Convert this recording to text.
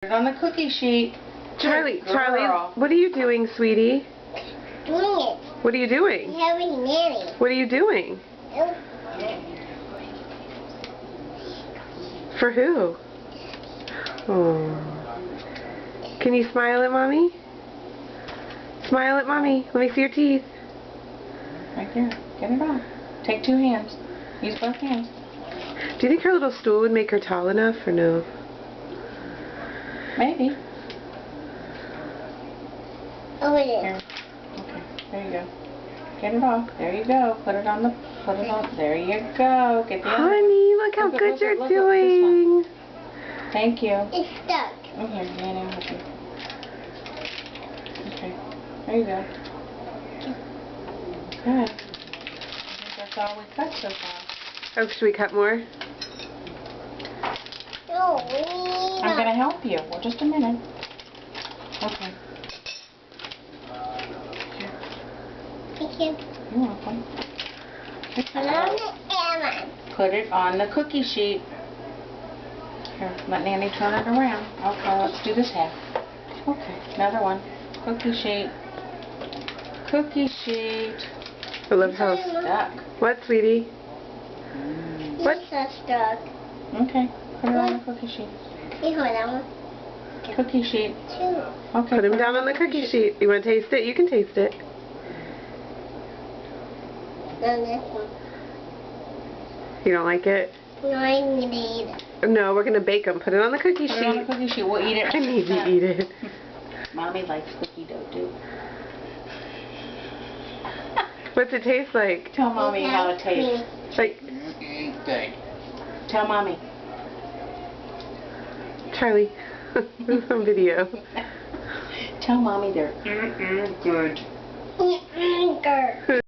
Put it on the cookie sheet. Charlie, what are you doing, sweetie? Doing it. What are you doing? Having nanny. What are you doing? For who? Oh. Can you smile at mommy? Smile at mommy. Let me see your teeth. Right there. Get it off. Take two hands. Use both hands. Do you think her little stool would make her tall enough or no? Maybe. Over there. Here. Okay. There you go. Get it off. There you go. Put it on. There you go. Get the Honey, look how good you're doing. Thank you. It's stuck. Here, Nana, help you. Okay. There you go. Good. I think that's all we cut so far. Oh, should we cut more? No, we need I'm going to help you. Well, just a minute. Okay. Thank you. You're welcome. Put it on the Amazon. Put it on the cookie sheet. Here, let Nanny turn it around. Okay, let's do this half. Okay, another one. Cookie sheet. Cookie sheet. I love how... Stuck. What, sweetie? What? It's so stuck. Okay, put it on the cookie sheet. You hold that one. Cookie sheet. Two. Okay. Put him down on the cookie sheet. You want to taste it? You can taste it. On this one. You don't like it? No, I need it. No, we're going to bake them. Put it on the cookie Put it on the sheet. cookie sheet. We'll eat it. I need to eat it. Mommy likes cookie dough too. What's it taste like? Tell Mommy how it tastes. Like, Tell Mommy. Charlie, this is on video. Tell Mommy they're good. Good.